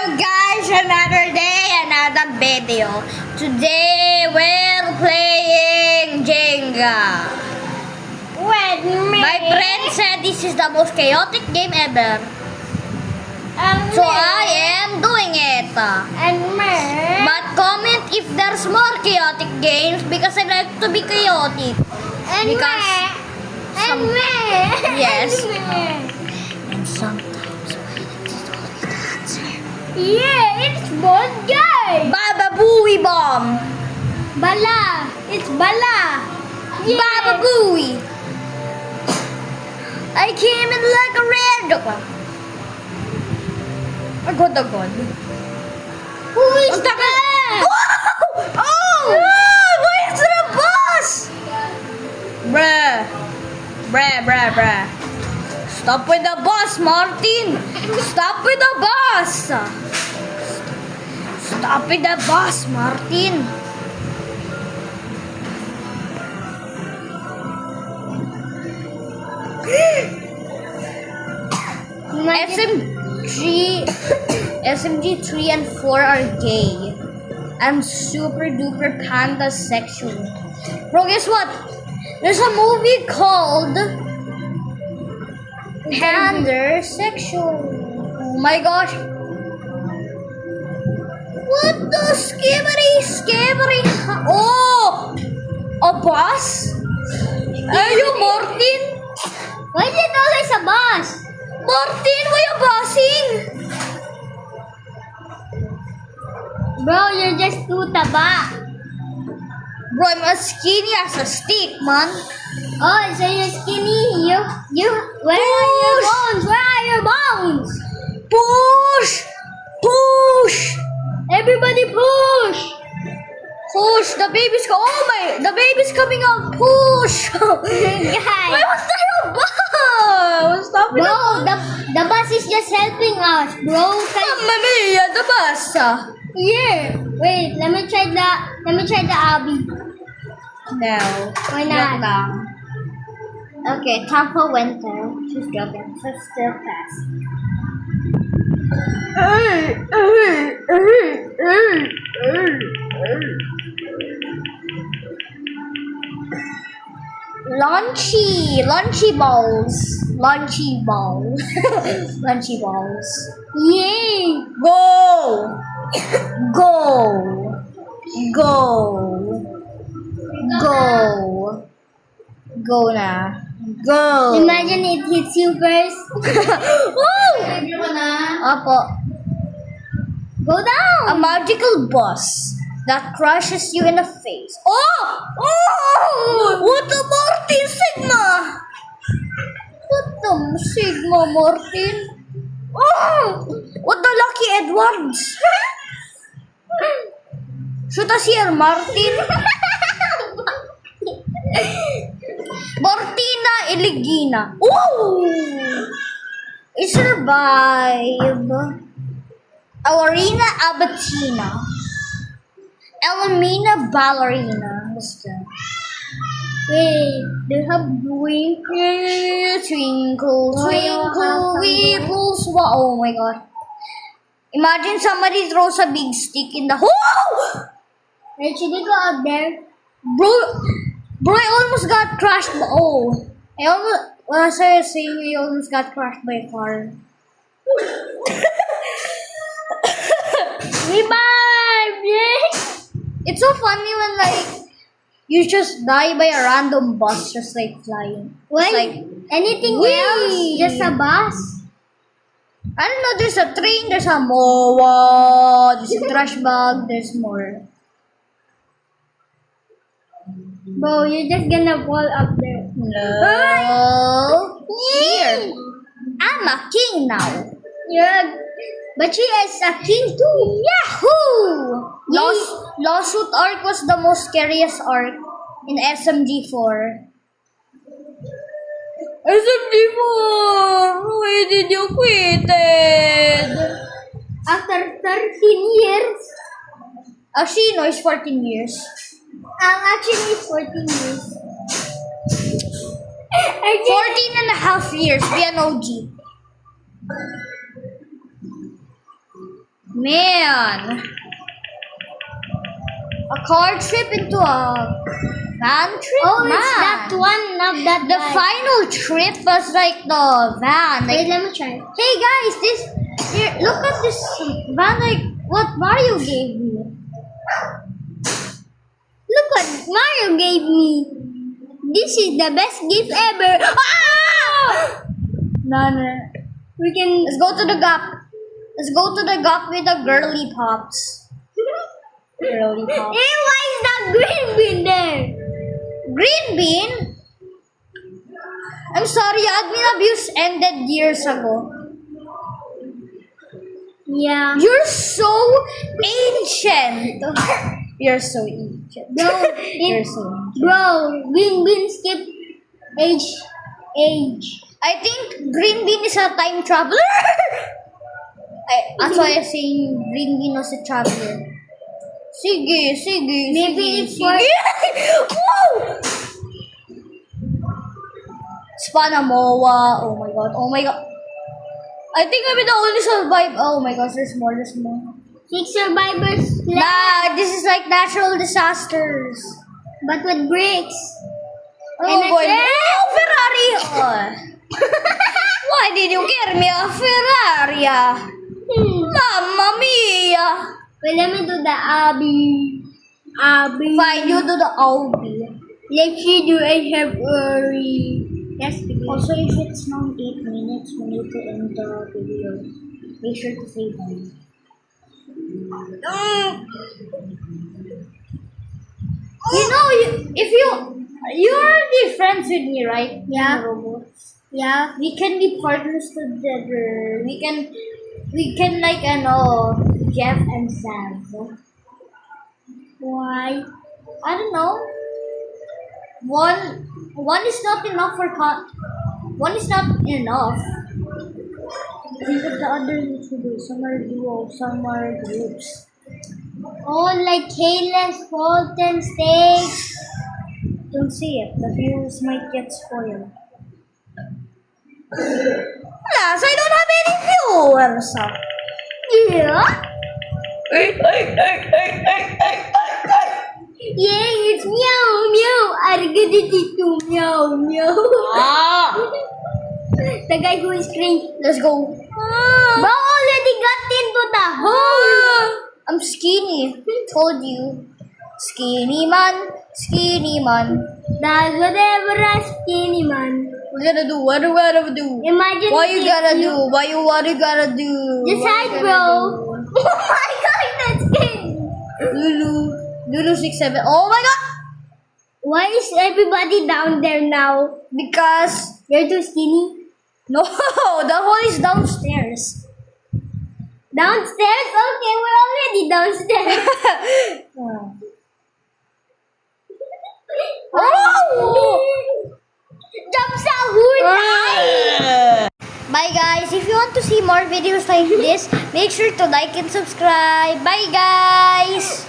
Hello guys, another day, another video. Today we're playing Jenga. With me. My friend said this is the most chaotic game ever. And So me. I am doing it. And me. But comment if there's more chaotic games because I like to be chaotic. And because me. And some- me. Yes. And me. And sometimes my little dancer. Yeah, it's both guys. Baba Booey Bomb. Bala. It's Bala. Yeah. Baba Booey. I came in like a red. Agad. Who is Ang tagal. that? Wow! Oh! Why is there a bus? Bruh. Stop with the bus, Martin. Stop with the bus. Stop with the bus, Martin. SMG 3 and 4 are gay. I'm super duper panda sexual. Bro, guess what? There's a movie called Panda Sexual. Oh my gosh. What the skibbery? Oh! A bus? Are you Martin? Why is it always a bus? Martin, why you bussing? Bro, you're just too taba. Bro, I'm as skinny as a stick, man. Oh, so you're skinny. Where are your Push. bones? Where are your bones? Push! Everybody push. Push! The baby's the baby's coming out! Push! Why Guys. was there a bus? Stop it! Bro, the bus is just helping us, bro. Mamma mia, the bus! Yeah. Wait, let me try the Abby. No. Why not? lang. Okay, time for winter. She's joking. So still fast. Lunchy balls. Lunchy balls. Yay. Go na. Go. Imagine it hits you first. Woo! Apo. Go down. A magical bus that crushes you in the face. Oh! What the Martin Sigma? What the Sigma Martin? Oh! What the Lucky Edwards? Shoot us here, Martin. Martina Eligina. Ooh! I survive. Awarina Abatina. Elamina Ballerina. What's that? Wait, they have blink. Twinkle, Oh, twinkle, yeah. wiggles. Wow, oh my god. Imagine somebody throws a big stick in the hole. Wait, should we go out there? Bro, I almost got crushed. As I was saying, I almost got crushed by a car. Revive! Yay! It's so funny when you just die by a random bus just flying. Why? Like, Anything whee! else? Just a bus? I don't know, there's a train, there's a mowa, there's a trash bag, there's more. Bro, you're just gonna fall up there. No. Here. I'm a king now. Yeah, but she is a king too. Yahoo! Lawsuit arc was the most scariest arc in SMG4. SMG4! Why did you quit it? After 13 years, Actually, no, it's 14 years. actually it's 14 years. 14 and a half years, be an OG. Man. A car trip into a van trip? Oh, Man. it's that one of that The guy. final trip was like the van. Wait, Like, let me try. hey guys, here, look at this van. Like, what Mario gave me. Look what Mario gave me. This is the best gift ever. Ah! Nana. We can. Let's go to the gap. Let's go to the gap with the girly pops. Girly pops. Hey, why is that green bean there? Green bean? I'm sorry, admin abuse ended years ago. Yeah. You're so ancient. You're so ancient. No, You're so ancient. bro, green bean skip age. I think Green Bean is a time traveler. That's why I'm saying Green Bean was a traveler. Sige. Maybe it's for- Whoa! Spanamoa. Oh my god. I think I'm the only survive. Oh my gosh, there's more. 6 survivors left, Nah, this is like natural disasters. but with bricks. Oh And boy. it's- Oh, Ferrari! Oh. Why did you give me a Ferrari? Mamma mia! Wait, let me do the Abby. Fine, you do the Audi. Let's see, do I have Yes, because Also, if it's now 8 minutes, we need to end the video. Make sure to say bye. You know, if you're already friends with me, right? Yeah. Robots. yeah. We can be partners together. We can like Jeff and Sam. Why? I don't know. One is not enough for one is not enough. Think of the other YouTubers. Some are duos, some are groups. Oh, like Kayla's Fulton Steaks. Don't see it. The views might get spoiled. Alas, I don't have any viewers. Yeah. Yeah, it's meow meow. Argaditito meow meow. Ah, The guy who is crazy. let's go. Bro already got into the hole. I'm skinny. Told you. Skinny man. That's whatever a skinny man. What gonna do? What do we gotta do? Imagine What you if gotta do? What you gotta do? Just What hide, you bro. gotta Oh my god, that's scary. do? Lulu 6'7". Oh my god! Why is everybody down there now? Because You're too skinny. no, the hole is downstairs. Downstairs? Okay, we're already downstairs. Oh! Jump sa hood! Bye guys. If you want to see more videos like this, make sure to like and subscribe. Bye guys.